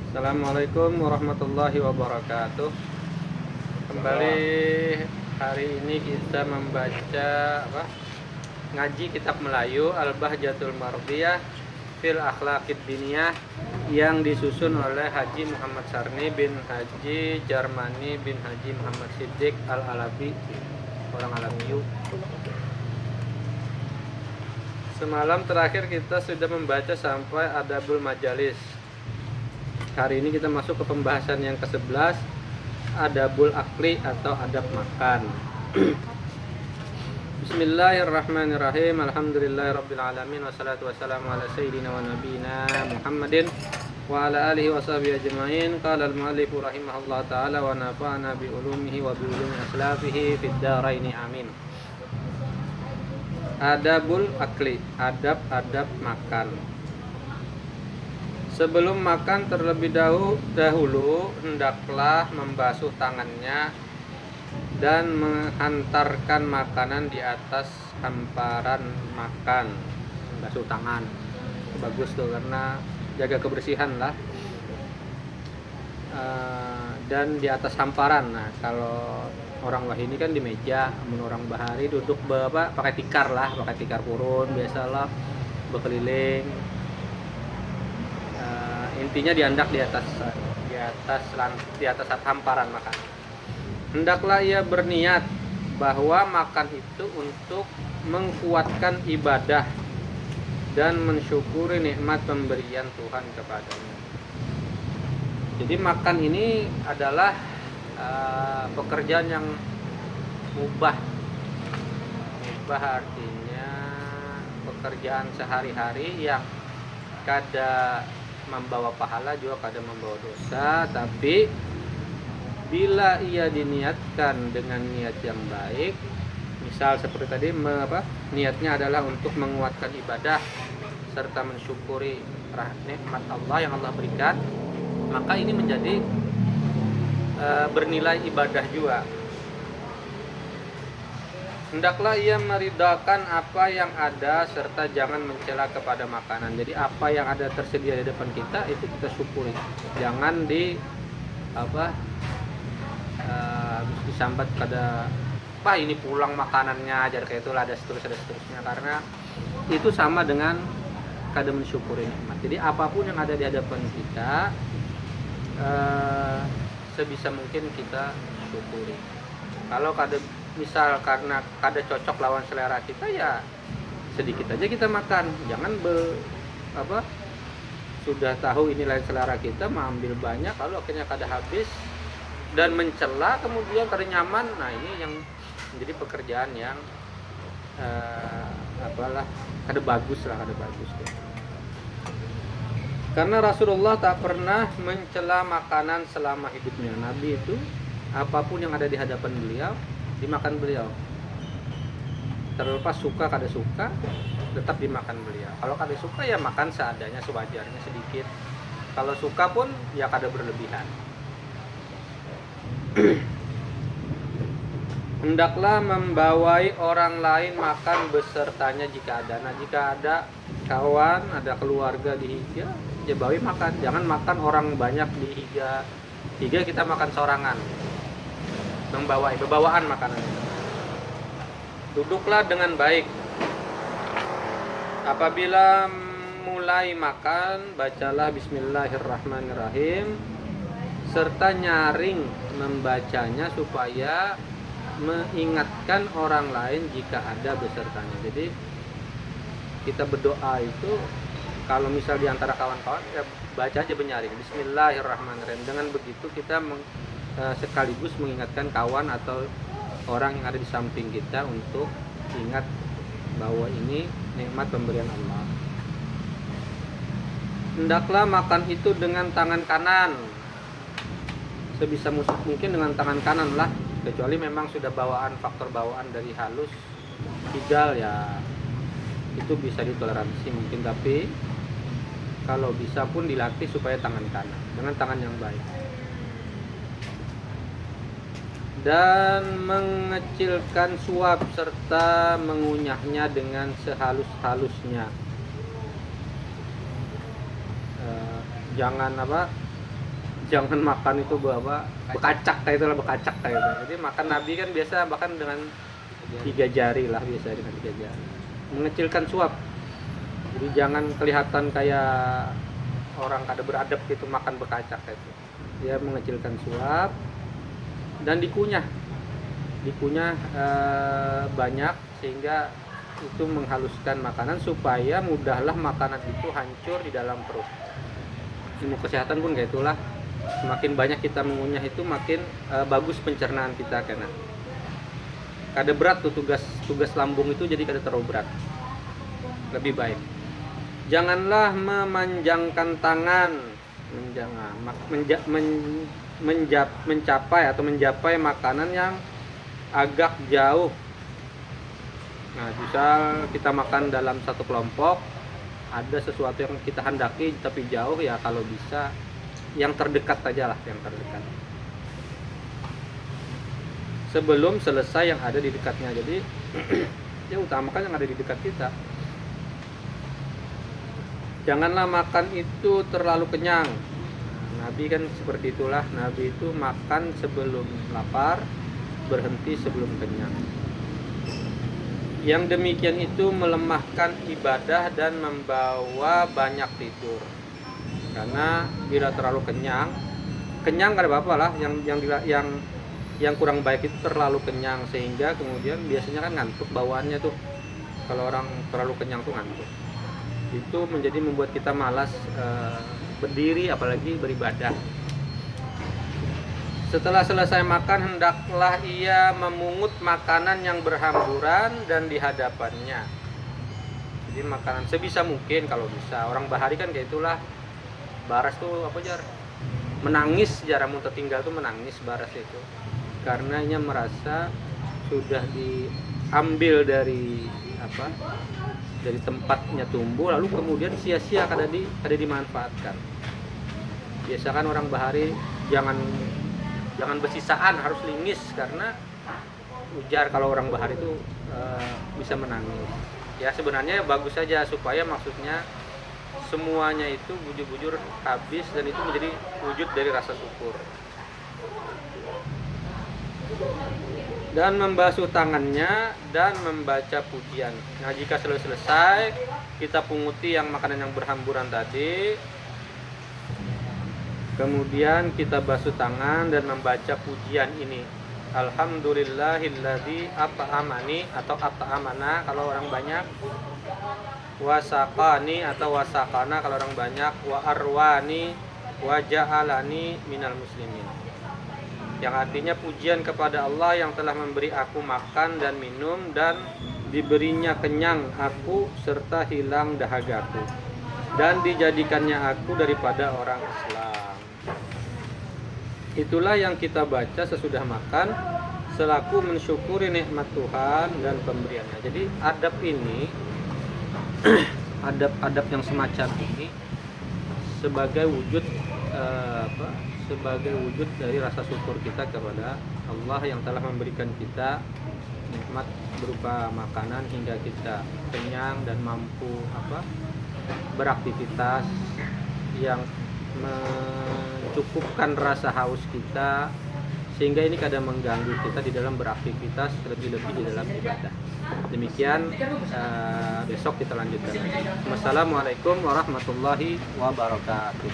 Assalamualaikum warahmatullahi wabarakatuh. Kembali hari ini kita membaca ngaji kitab Melayu Al-Bahjatul Mardiyah fil Akhlaqid Diniyah yang disusun oleh Haji Muhammad Sarni bin Haji Jarmani bin Haji Muhammad Siddiq Al-Alabi, orang Alamiyu. Semalam terakhir kita sudah membaca sampai Adabul Majalis. Hari ini kita masuk ke pembahasan yang ke-11, Adabul Akli atau adab makan. Bismillahirrahmanirrahim. Alhamdulillahirabbil alamin wassalatu wassalamu ala sayyidina wa nabiyina Muhammadin wa ala alihi washabihi ajmain. Qala al-muallif rahimahullah taala wa nafa'ana bi ulumihi wa bi ulumi aslafihi fid dharain amin. Adabul akli, adab-adab makan. Sebelum makan terlebih dahulu hendaklah membasuh tangannya dan menghantarkan makanan di atas hamparan makan. Membasuh tangan bagus tuh, karena jaga kebersihan lah. Dan di atas hamparan. Nah, kalau orang wahini kan di meja, orang bahari duduk pakai tikar purun biasalah, berkeliling. Intinya diandak di atas hamparan makan. Hendaklah ia berniat bahwa makan itu untuk menguatkan ibadah dan mensyukuri nikmat pemberian Tuhan kepadanya. Jadi makan ini adalah pekerjaan yang mubah artinya pekerjaan sehari-hari yang kada membawa pahala juga kada membawa dosa, tapi bila ia diniatkan dengan niat yang baik, misal seperti tadi niatnya adalah untuk menguatkan ibadah serta mensyukuri nikmat Allah yang Allah berikan, maka ini menjadi bernilai ibadah juga. Hendaklah ia meridhakan apa yang ada serta jangan mencela kepada makanan. Jadi apa yang ada tersedia di depan kita itu kita syukuri. Jangan disambat kada ini pulang makanannya aja kayak itulah, ada seterusnya, karena itu sama dengan kada mensyukuri nikmat. Jadi apapun yang ada di hadapan kita sebisa mungkin kita syukuri. Kalau misal karena kada cocok lawan selera kita, ya sedikit aja kita makan. Jangan sudah tahu ini lain selera kita, mengambil banyak lalu akhirnya kada habis dan mencela kemudian kada nyaman. Nah, ini yang menjadi pekerjaan yang kada bagus. Karena Rasulullah tak pernah mencela makanan selama hidupnya. Nabi itu apapun yang ada di hadapan beliau dimakan beliau. Terlepas suka kada suka tetap dimakan beliau. Kalau kada suka ya makan seadanya, sewajarnya, sedikit. Kalau suka pun ya kada berlebihan. Hendaklah membawai orang lain makan besertanya jika ada. Nah, jika ada kawan, ada keluarga di higa, ya bawa makan. Jangan makan orang banyak di higa kita makan sorangan. Bebawaan makanan. Duduklah dengan baik. Apabila mulai makan, bacalah Bismillahirrahmanirrahim serta nyaring membacanya supaya mengingatkan orang lain jika ada besertanya. Jadi kita berdoa itu kalau misal di antara kawan-kawan ya baca aja benyaring Bismillahirrahmanirrahim. Dengan begitu kita sekaligus mengingatkan kawan atau orang yang ada di samping kita untuk ingat bahwa ini nikmat pemberian Allah. Hendaklah makan itu dengan tangan kanan. Sebisa mungkin dengan tangan kanan lah, kecuali memang sudah faktor bawaan dari halus higal, ya itu bisa ditoleransi mungkin, tapi kalau bisa pun dilatih supaya tangan kanan dengan tangan yang baik. Dan mengecilkan suap serta mengunyahnya dengan sehalus-halusnya. Jangan jangan makan itu bekacak kayak itulah, bekacak kayak itu. Jadi makan Nabi kan biasa bahkan dengan 3 jari lah, biasa dengan 3 jari. Mengecilkan suap. Jadi jangan kelihatan kayak orang kada beradab gitu makan bekacak kayak itu. Dia mengecilkan suap dan dikunyah banyak sehingga itu menghaluskan makanan supaya mudahlah makanan itu hancur di dalam perut. Ilmu kesehatan pun kayak itulah, semakin banyak kita mengunyah itu makin bagus pencernaan kita, karena kada berat tuh tugas lambung itu, jadi kada terlalu berat, lebih baik. Janganlah memanjangkan tangan mencapai makanan yang agak jauh. Nah, misal kita makan dalam satu kelompok, ada sesuatu yang kita hendaki tapi jauh, ya kalau bisa yang terdekat saja lah, yang terdekat. Sebelum selesai yang ada di dekatnya. Jadi ya utamakan yang ada di dekat kita. Janganlah makan itu terlalu kenyang. Nabi kan seperti itulah. Nabi itu makan sebelum lapar, berhenti sebelum kenyang. Yang demikian itu melemahkan ibadah dan membawa banyak tidur. Karena bila terlalu kenyang kan apa-apa lah. Yang kurang baik itu terlalu kenyang, sehingga kemudian biasanya kan ngantuk bawaannya tuh. Kalau orang terlalu kenyang tuh ngantuk. Itu menjadi membuat kita malas berdiri, apalagi beribadah. Setelah selesai makan, hendaklah ia memungut makanan yang berhamburan dan di hadapannya. Jadi makanan sebisa mungkin, kalau bisa. Orang bahari kan kayak itulah. Baras tuh apa jar? Menangis, jaramu tertinggal tuh menangis baras itu. Karena ia merasa sudah diambil dari tempatnya tumbuh, lalu kemudian sia-sia kada dimanfaatkan. Biasa kan orang bahari jangan bersisaan, harus lingis, karena ujar kalau orang bahari itu bisa menangis. Ya sebenarnya bagus saja, supaya maksudnya semuanya itu bujur-bujur habis, dan itu menjadi wujud dari rasa syukur. Dan membasuh tangannya dan membaca pujian. Nah, jika selesai kita punguti yang makanan yang berhamburan tadi, kemudian kita basuh tangan dan membaca pujian ini. Alhamdulillahilladzi at'amani atau at'amana kalau orang banyak, wasaqani atau wasaqana kalau orang banyak, wa arwani wa ja'alani minal muslimin. Yang artinya pujian kepada Allah yang telah memberi aku makan dan minum, dan diberinya kenyang aku serta hilang dahagaku, dan dijadikannya aku daripada orang Islam. Itulah yang kita baca sesudah makan selaku mensyukuri nikmat Tuhan dan pemberiannya. Jadi adab ini adab yang semacam ini sebagai wujud sebagai wujud dari rasa syukur kita kepada Allah yang telah memberikan kita nikmat berupa makanan hingga kita kenyang dan mampu beraktivitas yang mencukupkan rasa haus kita, sehingga ini kadang mengganggu kita di dalam beraktivitas, lebih-lebih di dalam ibadah. Demikian, besok kita lanjutkan lagi. Wassalamualaikum warahmatullahi wabarakatuh.